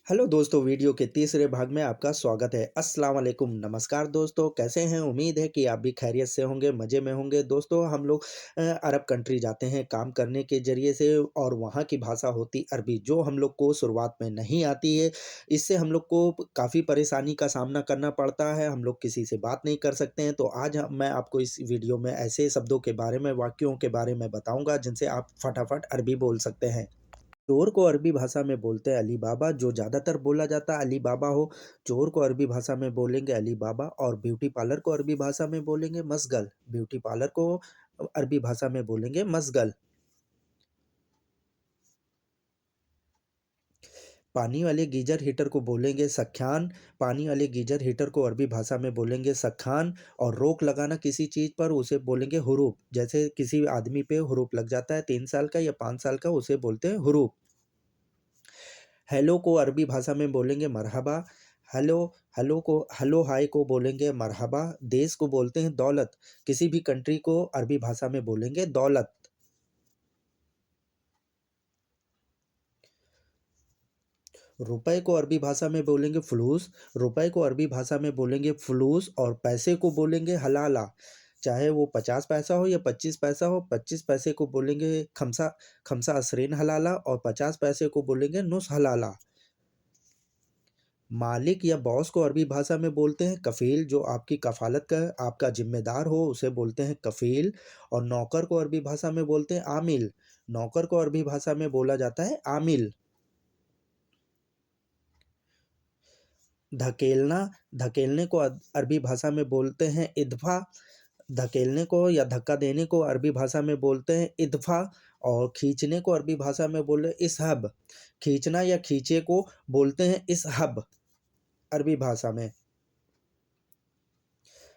Hello दोस्तों, video के तीसरे भाग में आपका स्वागत है। अस्सलाम वालेकुम, नमस्कार दोस्तों, कैसे हैं? उम्मीद है कि आप भी खैरियत से होंगे, मज़े में होंगे। दोस्तों, हम लोग अरब कंट्री जाते हैं काम करने के ज़रिए से और वहाँ की भाषा होती अरबी, जो हम लोग को शुरुआत में नहीं आती है। इससे हम लोग को काफ़ी परेशानी का सामना करना पड़ता है, हम लोग किसी से बात नहीं कर सकते हैं। तो आज मैं आपको इस वीडियो में ऐसे शब्दों के बारे में, वाक्यों के बारे में बताऊँगा, जिनसे आप फटाफट अरबी बोल सकते हैं। चोर को अरबी भाषा में बोलते हैं अली बाबा, जो ज़्यादातर बोला जाता है अली बाबा हो। चोर को अरबी भाषा में बोलेंगे अली बाबा और ब्यूटी पार्लर को अरबी भाषा में बोलेंगे मसगल। ब्यूटी पार्लर को अरबी भाषा में बोलेंगे मसगल। पानी वाले गीजर हीटर को बोलेंगे सख्यान। पानी वाले गीजर हीटर को अरबी भाषा में बोलेंगे सखान। और रोक लगाना किसी चीज़ पर उसे बोलेंगे हुरूफ। जैसे किसी आदमी पे हुरूफ लग जाता है 3 साल का या 5 साल का, उसे बोलते हैं हुरूफ। हेलो को अरबी भाषा में बोलेंगे मरहबा। हेलो हेलो को हेलो हाय को बोलेंगे मरहबा। देश को बोलते हैं दौलत। किसी भी कंट्री को अरबी भाषा में बोलेंगे दौलत। रुपए को अरबी भाषा में बोलेंगे फ़ुलूस। रुपए को अरबी भाषा में बोलेंगे फ़ुलूस और पैसे को बोलेंगे हलाला। चाहे वो 50 पैसा हो या 25 पैसा हो, 25 पैसे को बोलेंगे खमसा खमसा असरीन हलाला और 50 पैसे को बोलेंगे नुस हलाला। मालिक या बॉस को अरबी भाषा में बोलते हैं कफ़ील, जो आपकी कफ़ालत का आपका ज़िम्मेदार हो उसे बोलते हैं कफ़ील। और नौकर को अरबी भाषा में बोलते हैं आमिल। नौकर को अरबी भाषा में बोला जाता है आमिल। धकेलना धकेलने को अरबी भाषा में बोलते हैं इदफ़ा। धकेलने को या धक्का देने को अरबी भाषा में बोलते हैं इदफ़ा। और खींचने को अरबी भाषा में बोले इसहब। खींचना या खींचे को बोलते हैं इसहब अरबी भाषा में।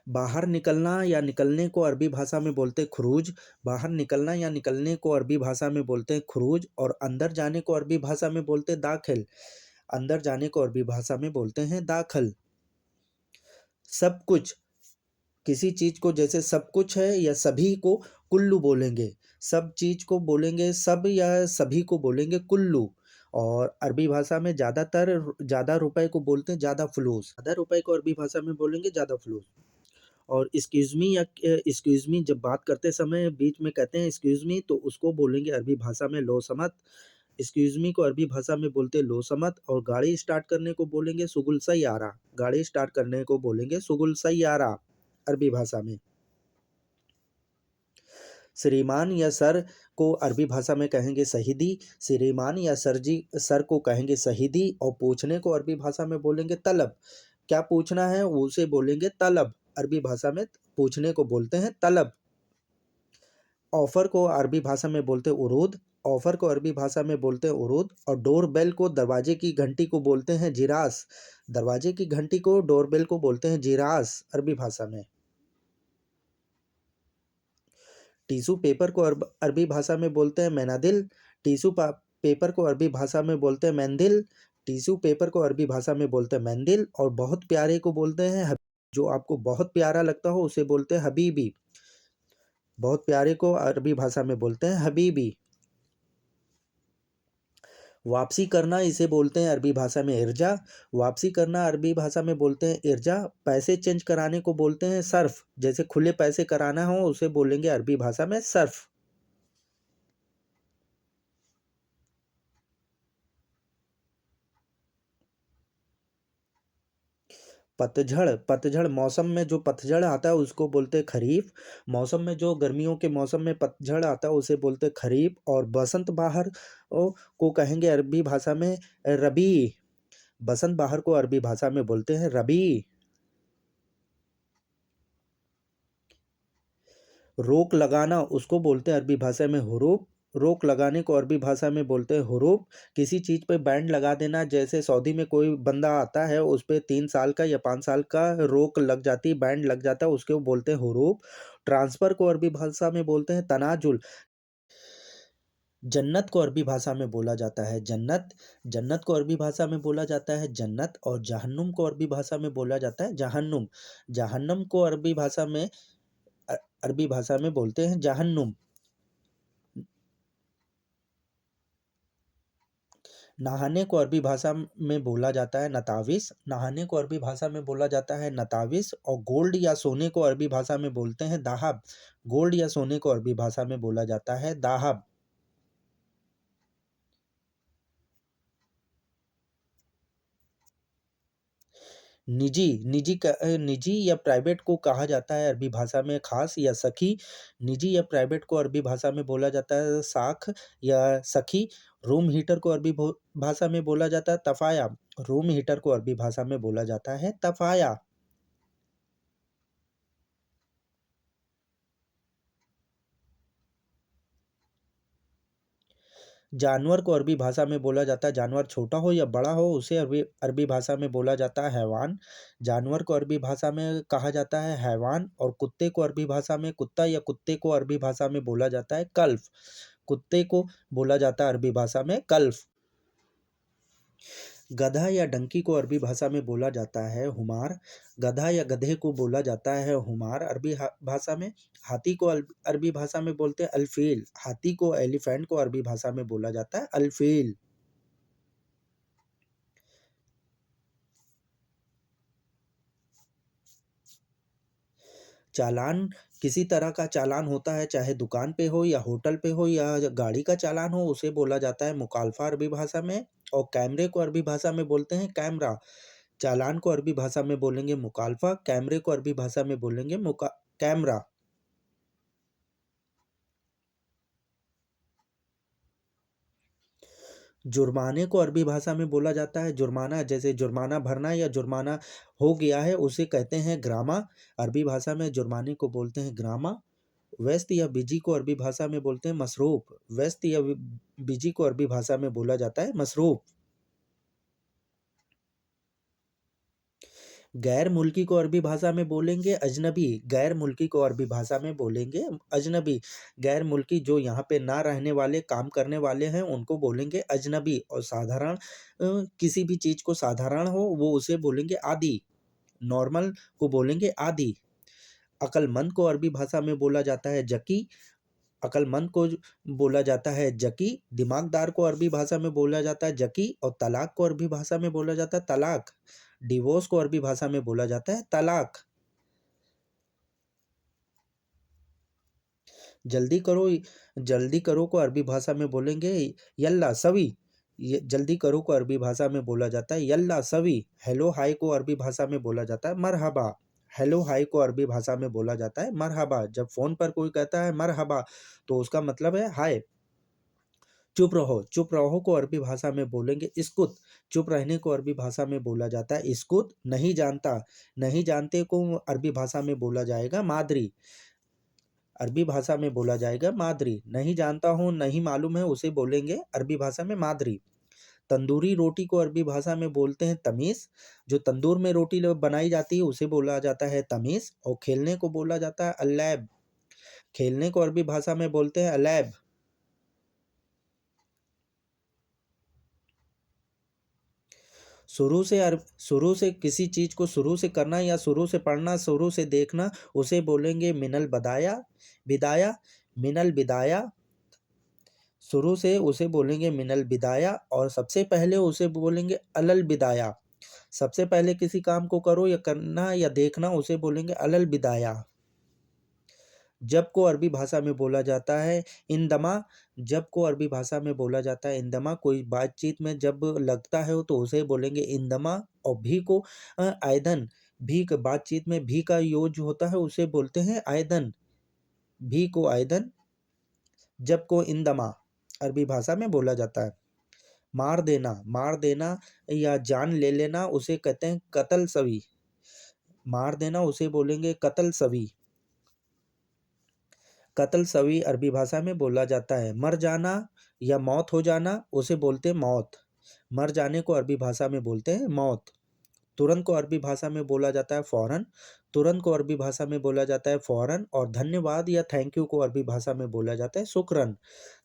बाहर निकलना या निकलने को अरबी भाषा में बोलते हैं खुरूज। बाहर निकलना या निकलने को अरबी भाषा में बोलते हैं खुरूज। और अंदर जाने को अरबी भाषा में बोलते हैं दाखिल। अंदर जाने को अरबी भाषा में बोलते हैं दाखिल। सब कुछ किसी चीज़ को, जैसे सब कुछ है या सभी को कुल्लू बोलेंगे। सब चीज़ को बोलेंगे सब या सभी को बोलेंगे कुल्लू। और अरबी भाषा में ज़्यादातर ज़्यादा रुपए को बोलते हैं ज़्यादा फ़ुलूस। ज़्यादा रुपए को अरबी भाषा में बोलेंगे ज़्यादा फ़ुलूस। और एक्सक्यूज़ मी या एक्सक्यूज़ मी जब बात करते समय बीच में कहते हैं एक्सक्यूज़ मी, तो उसको बोलेंगे अरबी भाषा में लो समत। एक्सक्यूज़ मी को अरबी भाषा में बोलते हैं लो समत। और गाड़ी स्टार्ट करने को बोलेंगे सुगुल सय्यारा। गाड़ी स्टार्ट करने को बोलेंगे सुगुल सय्यारा अरबी भाषा में। श्रीमान या सर को अरबी भाषा में कहेंगे सहीदी। श्रीमान या सर जी सर को कहेंगे सहीदी। और पूछने को अरबी भाषा में बोलेंगे तलब। क्या पूछना है उसे बोलेंगे तलब अरबी भाषा में। पूछने को बोलते हैं तलब। ऑफ़र को अरबी भाषा में बोलते हैं उरूद। ऑफ़र को अरबी भाषा में बोलते हैं उरूद। और डोर बेल को, दरवाजे की घंटी को बोलते हैं जिरास। दरवाजे की घंटी को, डोर बेल को बोलते हैं जिरास अरबी भाषा में। टिश्यू पेपर को अरबी भाषा में बोलते हैं मैनादिल। पेपर को अरबी भाषा में बोलते हैं मैंदिल। टिश्यू पेपर को अरबी भाषा में बोलते हैं मैंदिल। और बहुत प्यारे को बोलते हैं जो आपको बहुत प्यारा लगता हो उसे बोलते हैं हबीबी। बहुत प्यारे को अरबी भाषा में बोलते हैं हबीबी। वापसी करना इसे बोलते हैं अरबी भाषा में इर्जा। वापसी करना अरबी भाषा में बोलते हैं इर्जा। पैसे चेंज कराने को बोलते हैं सर्फ। जैसे खुले पैसे कराना हो उसे बोलेंगे अरबी भाषा में सर्फ। पतझड़ पतझड़ मौसम में जो पतझड़ आता है उसको बोलते हैं खरीफ। मौसम में जो गर्मियों के मौसम में पतझड़ आता है उसे बोलते हैं खरीफ। और बसंत बहार को कहेंगे अरबी भाषा में रबी। बसंत बहार को अरबी भाषा में बोलते हैं रबी। रोक लगाना उसको बोलते हैं अरबी भाषा में हुरूफ। रोक लगाने को अरबी भाषा में बोलते हैं हुरूफ। किसी चीज़ पे बैंड लगा देना, जैसे सऊदी में कोई बंदा आता है उस पे 3 साल का या 5 साल का रोक लग जाती है, बैंड लग जाता है, उसको बोलते हैं हुरूफ। ट्रांसफ़र को अरबी भाषा में बोलते हैं तनाजुल। जन्नत को अरबी भाषा में बोला जाता है जन्नत। जन्नत को अरबी भाषा में बोला जाता है जन्नत। और जहन्नुम को अरबी भाषा में बोला जाता है जहन्नुम। जहन्नम को अरबी भाषा में अरबी भाषा में बोलते हैं जहन्नुम। नहाने को अरबी भाषा में बोला जाता है नताविस। नहाने को अरबी भाषा में बोला जाता है नताविस। और गोल्ड या सोने को अरबी भाषा में बोलते हैं दाहब। गोल्ड या सोने को अरबी भाषा में बोला जाता है दाहब। निजी निजी या प्राइवेट को कहा जाता है अरबी भाषा में खास या सखी। निजी या प्राइवेट को अरबी भाषा में बोला जाता है साख या सखी। रूम हीटर को अरबी भाषा में बोला जाता है तफाया। रूम हीटर को अरबी भाषा में बोला जाता है तफाया। जानवर को अरबी भाषा में बोला जाता है जानवर छोटा हो या बड़ा हो उसे अरबी अरबी भाषा में बोला जाता है हैवान। जानवर को अरबी भाषा में कहा जाता है हैवान। और कुत्ते को अरबी भाषा में कुत्ता या कुत्ते को अरबी भाषा में बोला जाता है कल्फ। कुत्ते को बोला जाता है अरबी भाषा में कल्फ। गधा या डंकी को अरबी भाषा में बोला जाता है हुमार। गधा या गधे को बोला जाता है हुमार अरबी भाषा में। हाथी को अरबी भाषा में बोलते हैं अल्फील। हाथी को एलिफेंट को अरबी भाषा में बोला जाता है अल्फील। चालान किसी तरह का चालान होता है चाहे दुकान पे हो या होटल पे हो या गाड़ी का चालान हो उसे बोला जाता है मुकालफा अरबी भाषा में। और कैमरे को अरबी भाषा में बोलते हैं कैमरा। चालान को अरबी भाषा में बोलेंगे मुकालफा। कैमरे को अरबी भाषा में बोलेंगे कैमरा। जुर्माने को अरबी भाषा में बोला जाता है जुर्माना। जैसे जुर्माना भरना या जुर्माना हो गया है उसे कहते हैं ग्रामा। अरबी भाषा में जुर्माने को बोलते हैं ग्रामा। व्यस्त या बिजी को अरबी भाषा में बोलते हैं मसरूफ। व्यस्त या बिजी को अरबी भाषा में बोला जाता है मसरूफ। गैर मुल्की को अरबी भाषा में बोलेंगे अजनबी। गैर मुल्की को अरबी भाषा में बोलेंगे अजनबी। गैर मुल्की जो यहाँ पे ना रहने वाले काम करने वाले हैं उनको बोलेंगे अजनबी। और साधारण किसी भी चीज़ को साधारण हो वो उसे बोलेंगे आदी। नॉर्मल को बोलेंगे आदी। अक्लमंद को अरबी भाषा में बोला जाता है जकी। अक्लमंद को बोला जाता है जकी। दिमागदार को अरबी भाषा में बोला जाता है जकी। और तलाक को अरबी भाषा में बोला जाता है तलाक। डिवोर्स को अरबी भाषा में बोला जाता है तलाक। जल्दी करो जल्दी करो को अरबी भाषा में बोलेंगे यल्ला सवी। ये जल्दी करो को अरबी भाषा में बोला जाता है यल्ला सवी। हेलो हाय को अरबी भाषा में बोला जाता है मरहबा। हेलो हाय को अरबी भाषा में बोला जाता है मरहबा। जब फोन पर कोई कहता है मरहबा तो उसका मतलब है हाय। चुप रहो को अरबी भाषा में बोलेंगे इस्कुत। चुप रहने को अरबी भाषा में बोला जाता है इस्कुत। नहीं जानता नहीं जानते को अरबी भाषा में बोला जाएगा मादरी। अरबी भाषा में बोला जाएगा मादरी। नहीं जानता हूँ नहीं मालूम है उसे बोलेंगे अरबी भाषा में मादरी। तंदूरी रोटी को अरबी भाषा में बोलते हैं तमीज़। जो तंदूर में रोटी बनाई जाती है उसे बोला जाता है तमीज़। और खेलने को बोला जाता है अल्लैब। खेलने को अरबी भाषा में बोलते हैं अलैब। शुरू से किसी चीज़ को शुरू से करना या शुरू से पढ़ना शुरू से देखना उसे बोलेंगे मिनल बदाया बिदाया। मिनल बिदाया शुरू से उसे बोलेंगे मिनल बिदाया। और सबसे पहले उसे बोलेंगे अलल बिदाया। सबसे पहले किसी काम को करो या करना या देखना उसे बोलेंगे अलल बिदाया। जब को अरबी भाषा में बोला जाता है इंदमा। जब को अरबी भाषा में बोला जाता है इंदमा। कोई बातचीत में जब लगता है तो उसे बोलेंगे इंदमा। और भी को आयदन। भी बातचीत में भी का यूज होता है उसे बोलते हैं आयदन। भी को आयदन। जब को इंदमा अरबी भाषा में बोला जाता है। मार देना या जान ले लेना उसे कहते हैं कत्ल सवी। मार देना उसे बोलेंगे कत्ल सवी। कत्ल सवी अरबी भाषा में बोला जाता है। मर जाना या मौत हो जाना उसे बोलते हैं मौत। मर जाने को अरबी भाषा में बोलते हैं मौत। तुरंत को अरबी भाषा में बोला जाता है फ़ौरन। तुरंत को अरबी भाषा में बोला जाता है फ़ौरन। और धन्यवाद या थैंक यू को अरबी भाषा में बोला जाता है शुक्रन।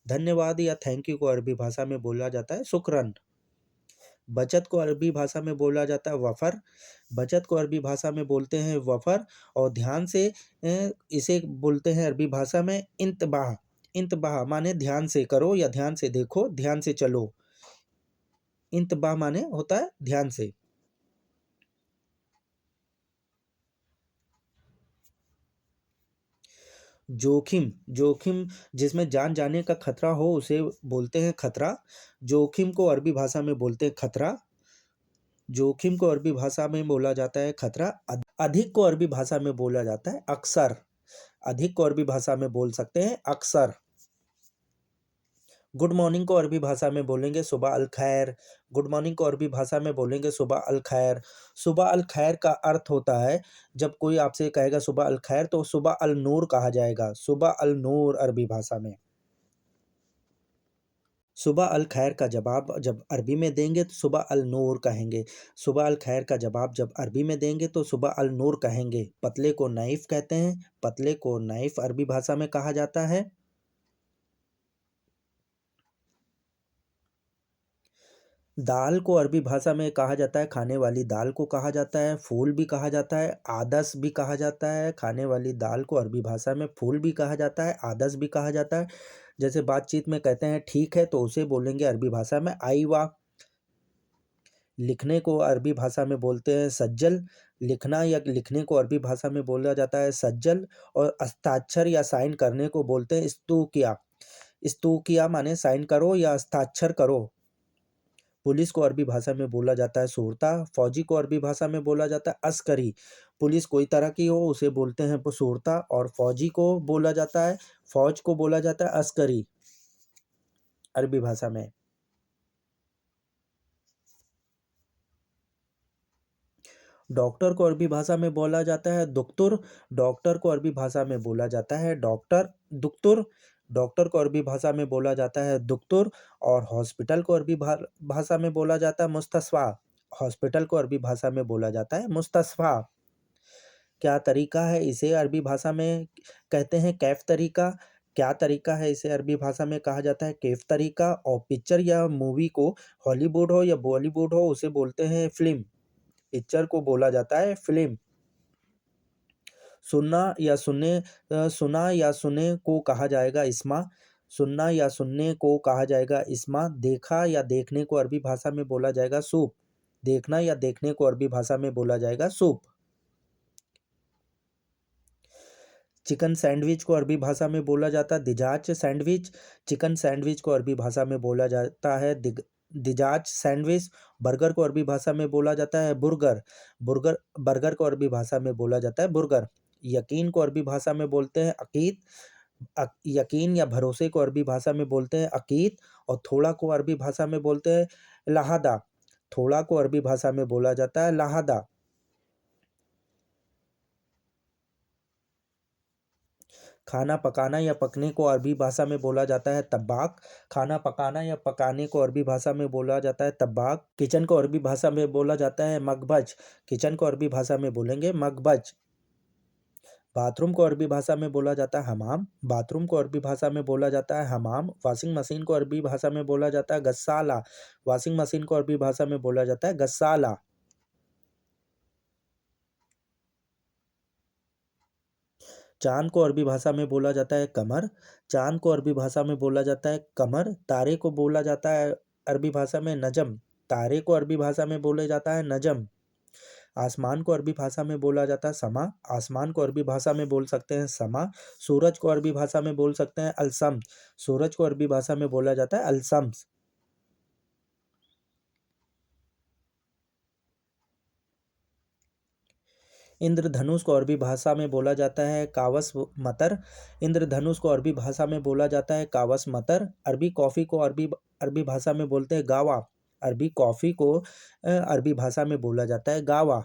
धन्यवाद या थैंक यू को अरबी भाषा में बोला जाता है शुक्रन। बचत को अरबी भाषा में बोला जाता है वफ़र। बचत को अरबी भाषा में बोलते हैं वफ़र। और ध्यान से इसे बोलते हैं अरबी भाषा में इंतबाह। इंतबाह माने ध्यान से करो या ध्यान से देखो ध्यान से चलो। इंतबा माने होता है ध्यान से। जोखिम, जोखिम जिसमें जान जाने का खतरा हो उसे बोलते हैं खतरा। जोखिम को अरबी भाषा में बोलते हैं खतरा। जोखिम को अरबी भाषा में बोला जाता है खतरा। अधिक को अरबी भाषा में बोला जाता है अक्सर। अधिक को अरबी भाषा में बोल सकते हैं अक्सर। गुड मॉर्निंग को अरबी भाषा में बोलेंगे सुबह अल खैर। गुड मॉर्निंग को अरबी भाषा में बोलेंगे सुबह अल खैर। सुबह अल खैर का अर्थ होता है, जब कोई आपसे कहेगा सुबह अल खैर तो सुबह अल नूर कहा जाएगा। सुबह अल नूर अरबी भाषा में। सुबह अल खैर का जवाब जब अरबी में देंगे तो सुबह अल नूर कहेंगे। सुबह अल खैर का जवाब जब अरबी में देंगे तो सुबह अल नूर कहेंगे। पतले को नाइफ कहते हैं। पतले को नाइफ अरबी भाषा में कहा जाता है। दाल को अरबी भाषा में कहा जाता है, खाने वाली दाल को कहा जाता है, फूल भी कहा जाता है, आदस भी कहा जाता है। खाने वाली दाल को अरबी भाषा में फूल भी कहा जाता है, आदस भी कहा जाता है। जैसे बातचीत में कहते हैं ठीक है, तो उसे बोलेंगे अरबी भाषा में आईवा। लिखने को अरबी भाषा में बोलते हैं सज्जल। लिखना या लिखने को अरबी भाषा में बोला जाता है सज्जल। और हस्ताक्षर या साइन करने को बोलते हैं स्तूकिया। स्तूकिया माने साइन करो या हस्ताक्षर करो। पुलिस को अरबी भाषा में बोला जाता है शूरता। फौजी को अरबी भाषा में बोला जाता है अस्करी। पुलिस कोई तरह की हो उसे बोलते हैं शूरता, और फौजी को बोला जाता है, फौज को बोला जाता है अस्करी अरबी भाषा में। डॉक्टर को अरबी भाषा में बोला जाता है दुक्तुर। डॉक्टर को अरबी भाषा में बोला जाता है डॉक्टर दुक्तुर। डॉक्टर को अरबी भाषा में बोला जाता है दुक्तुर। और हॉस्पिटल को अरबी भाषा में बोला जाता है मुस्तशफा। हॉस्पिटल को अरबी भाषा में बोला जाता है मुस्तशफा। क्या तरीका है इसे अरबी भाषा में कहते हैं कैफ तरीका। क्या तरीका है इसे अरबी भाषा में कहा जाता है कैफ तरीका। और पिक्चर या मूवी को हॉलीवुड हो या बॉलीवुड हो उसे बोलते हैं फिल्म। पिक्चर को बोला जाता है फिल्म। सुनना या सुने को कहा जाएगा इस्मा। सुनना या सुनने को कहा जाएगा इस्मा। देखा या देखने को अरबी भाषा में बोला जाएगा सूप। देखना या देखने को अरबी भाषा में बोला जाएगा सूप। चिकन सैंडविच को अरबी भाषा में बोला जाता है दिजाच सैंडविच। चिकन सैंडविच को अरबी भाषा में बोला जाता है दिजाच सैंडविच। बर्गर को अरबी भाषा में बोला जाता है बुर्गर। बर्गर को अरबी भाषा में बोला जाता है बुर्गर। यकीन को अरबी भाषा में बोलते हैं अकीद। यकीन या भरोसे को अरबी भाषा में बोलते हैं अकीद। और थोड़ा को अरबी भाषा में बोलते हैं लहादा। थोड़ा को अरबी भाषा में बोला जाता है लहादा। खाना पकाना या पकने को अरबी भाषा में बोला जाता है तब्बाक। खाना पकाना या पकाने को अरबी भाषा में बोला जाता है तब्बाक। किचन को अरबी भाषा में बोला जाता है मकबज। किचन को अरबी भाषा में बोलेंगे मकबज। बाथरूम को अरबी भाषा में बोला जाता है हमाम। बाथरूम को अरबी भाषा में बोला जाता है हमाम। वॉशिंग मशीन को अरबी भाषा में बोला जाता है गस्साला। वॉशिंग मशीन को अरबी भाषा में बोला जाता है गस्साला। चाँद को अरबी भाषा में बोला जाता है कमर। चाँद को अरबी भाषा में बोला जाता है कमर। तारे को बोला जाता है अरबी भाषा में नजम। तारे को अरबी भाषा में बोला जाता है नजम। आसमान को अरबी भाषा में बोला जाता है समा। आसमान को अरबी भाषा में बोल सकते हैं समा। सूरज को अरबी भाषा में बोल सकते हैं अलसम। सूरज को अरबी भाषा में बोला जाता है अलसम्स। इंद्रधनुष को अरबी भाषा में बोला जाता है कावस मतर। इंद्रधनुष को अरबी भाषा में बोला जाता है कावस मतर। अरबी कॉफ़ी को अरबी अरबी भाषा में बोलते हैं गावा। अरबी कॉफ़ी को अरबी भाषा में बोला जाता है गावा।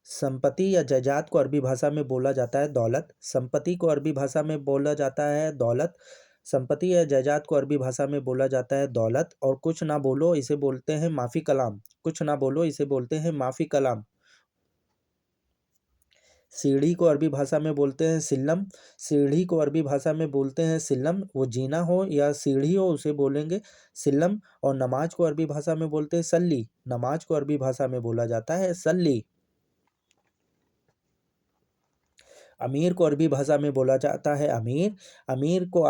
संपत्ति या जायदाद को अरबी भाषा में बोला जाता है दौलत। संपत्ति को अरबी भाषा में बोला जाता है दौलत। संपत्ति या जायदाद को अरबी भाषा में बोला जाता है दौलत। और कुछ ना बोलो इसे बोलते हैं माफ़ी कलाम। कुछ ना बोलो इसे बोलते हैं माफ़ी कलाम। सीढ़ी को अरबी भाषा में बोलते हैं सिल्लम। सीढ़ी को अरबी भाषा में बोलते हैं सिल्लम। वो जीना हो या सीढ़ी हो उसे बोलेंगे सिल्लम। और नमाज को अरबी भाषा में बोलते हैं सल्ली। नमाज को अरबी भाषा में बोला जाता है सल्ली। अमीर को अरबी भाषा में बोला जाता है अमीर। अमीर को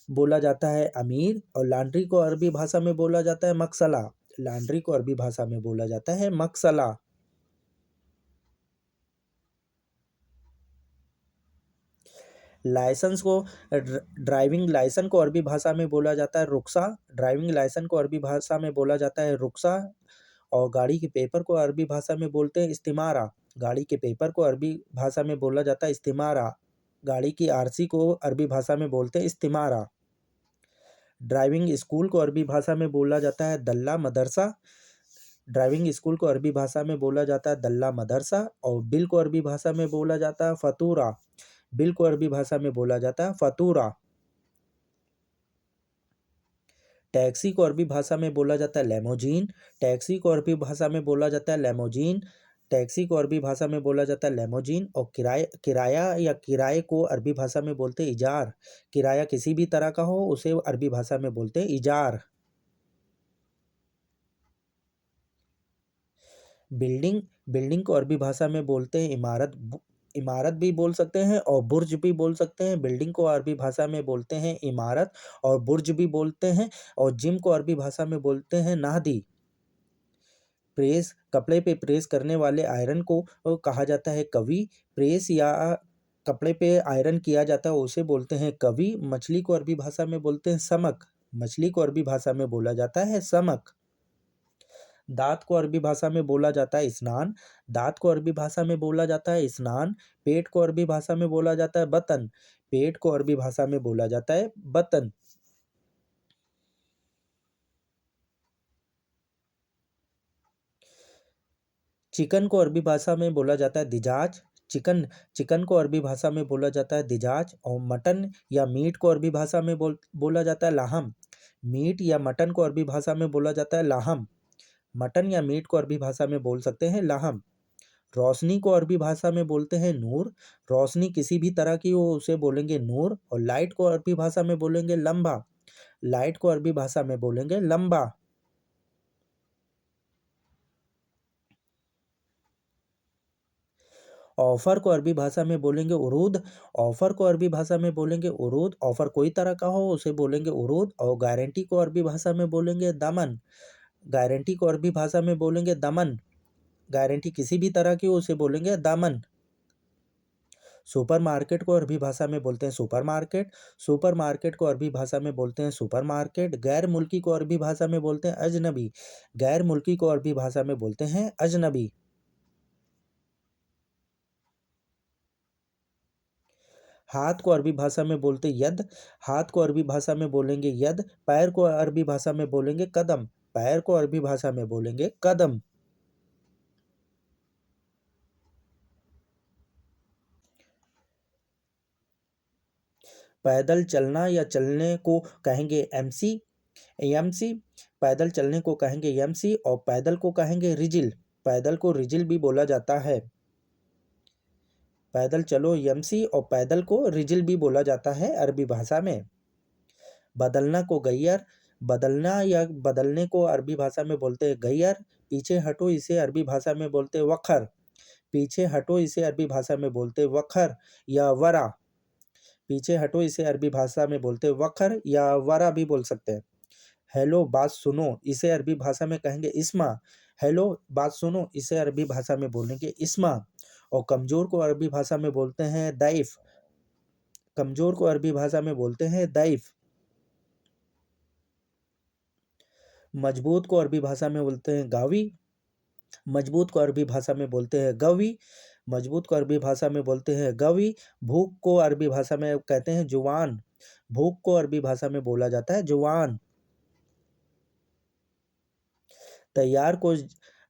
बोला जाता है अमीर, और लॉन्ड्री को अरबी भाषा में बोला जाता है मकसला। लॉन्ड्री को अरबी भाषा में बोला जाता है मकसला। लाइसेंस को ड्राइविंग लाइसेंस को अरबी भाषा में बोला जाता है रुख्सा। ड्राइविंग लाइसेंस को अरबी भाषा में बोला जाता है रुख्सा। और गाड़ी के पेपर को अरबी भाषा में बोलते हैं इस्तिमारा। गाड़ी के पेपर को अरबी भाषा में बोला जाता है इस्तिमारा। गाड़ी की आरसी को अरबी भाषा में बोलते हैं इस्तिमारा। ड्राइविंग स्कूल को अरबी भाषा में बोला जाता है दल्ला मदरसा। ड्राइविंग स्कूल को अरबी भाषा में बोला जाता है दल्ला मदरसा। और बिल को अरबी भाषा में बोला जाता है फतूरा। बिल को अरबी भाषा में बोला जाता है फतूरा। टैक्सी को अरबी भाषा में बोला जाता है लेमोजीन। टैक्सी को अरबी भाषा में बोला जाता है लेमोजीन। टैक्सी को अरबी भाषा में बोला जाता है लेमोजीन। और किराया या किराए को अरबी भाषा में बोलते हैं इजार। किराया किसी भी तरह का हो उसे अरबी भाषा में बोलते हैं इजार। बिल्डिंग बिल्डिंग को अरबी भाषा में बोलते हैं इमारत। इमारत भी बोल सकते हैं और बुर्ज भी बोल सकते हैं। बिल्डिंग को अरबी भाषा में बोलते हैं इमारत और बुर्ज भी बोलते हैं। और जिम को अरबी भाषा में बोलते हैं नाहदी। प्रेस कपड़े पे प्रेस करने वाले आयरन को कहा जाता है कवी। प्रेस या कपड़े पे आयरन किया जाता है उसे बोलते हैं कवी। मछली को अरबी भाषा में बोलते हैं समक। मछली को अरबी भाषा में बोला जाता है समक। दांत को अरबी भाषा में बोला जाता है स्नान। दांत को अरबी भाषा में बोला जाता है स्नान। पेट को अरबी भाषा में बोला जाता है बतन। पेट को अरबी भाषा में बोला जाता है बतन। चिकन को अरबी भाषा में बोला जाता है दिजाज। चिकन चिकन को अरबी भाषा में बोला जाता है दिजाज। और मटन या मीट को अरबी भाषा में बोला जाता है लाहम। मीट या मटन को अरबी भाषा में बोला जाता है लाहम। मटन या मीट को अरबी भाषा में बोल सकते हैं लाहम। रोशनी को अरबी भाषा में बोलते हैं नूर। रोशनी किसी भी तरह की हो उसे बोलेंगे नूर। और लाइट को अरबी भाषा में बोलेंगे लंबा। लाइट को अरबी भाषा में बोलेंगे लंबा। ऑफर को अरबी भाषा में बोलेंगे उरूद। ऑफर को अरबी भाषा में बोलेंगे उरूद। ऑफर कोई तरह का हो उसे बोलेंगे उरूद। और गारंटी को अरबी भाषा में बोलेंगे दमन। गारंटी को अरबी भाषा में बोलेंगे दमन। गारंटी किसी भी तरह की हो उसे बोलेंगे दामन। सुपरमार्केट को अरबी भाषा में बोलते हैं सुपरमार्केट। सुपरमार्केट को अरबी भाषा में बोलते हैं सुपरमार्केट। गैर मुल्की को अरबी भाषा में बोलते हैं अजनबी। गैर मुल्की को अरबी भाषा में बोलते हैं अजनबी। हाथ को अरबी भाषा में बोलते यद। हाथ को अरबी भाषा में बोलेंगे यद। पैर को अरबी भाषा में बोलेंगे कदम। पैर को अरबी भाषा में बोलेंगे कदम। पैदल चलना या चलने को कहेंगे एमसी एमसी। पैदल चलने को कहेंगे एमसी। और पैदल को कहेंगे रिजिल। पैदल को रिजिल भी बोला जाता है। पैदल चलो एमसी और पैदल को रिजिल भी बोला जाता है अरबी भाषा में। बदलना को गैयर। बदलना या बदलने को अरबी भाषा में बोलते हैं गैयर। पीछे हटो इसे अरबी भाषा में बोलते हैं वखर। पीछे हटो इसे अरबी भाषा में बोलते हैं वखर या वरा। पीछे हटो इसे अरबी भाषा में बोलते हैं वखर या वरा भी बोल सकते हैं। हेलो बात सुनो इसे अरबी भाषा में कहेंगे इस्मा। हेलो बात सुनो इसे अरबी भाषा में बोलेंगे इस्मा। और कमजोर को अरबी भाषा में बोलते हैं दाइफ। कमजोर को अरबी भाषा में बोलते हैं दाइफ। मजबूत को अरबी भाषा में बोलते हैं गावी। मजबूत को अरबी भाषा में बोलते हैं गवी। मजबूत को अरबी भाषा में बोलते हैं गवी। भूख को अरबी भाषा में कहते हैं जुवान। भूख को अरबी भाषा में बोला जाता है जुवान। तैयार को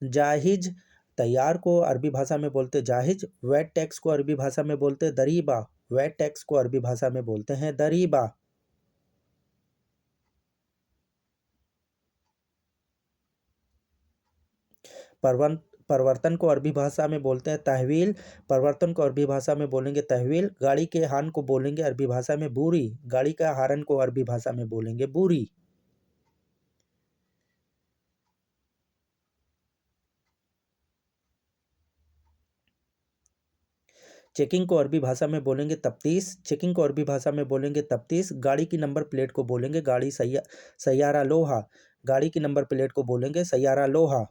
जाहिज। तैयार को अरबी भाषा में बोलते जाहिज। वेट टैक्स को अरबी भाषा में बोलते दरीबा। वेट टैक्स को अरबी भाषा में बोलते हैं दरीबा। परवन परिवर्तन को अरबी भाषा में बोलते हैं तहवील। परिवर्तन को अरबी भाषा में बोलेंगे तहवील। गाड़ी के हॉर्न को बोलेंगे अरबी भाषा में बूरी। गाड़ी का हॉर्न को अरबी भाषा में बोलेंगे बूरी। चेकिंग को अरबी भाषा में बोलेंगे तफ्तीश। चेकिंग को अरबी भाषा में बोलेंगे तफ्तीश। गाड़ी की नंबर प्लेट को बोलेंगे सैयारा लोहा। गाड़ी की नंबर प्लेट को बोलेंगे सैयारा लोहा।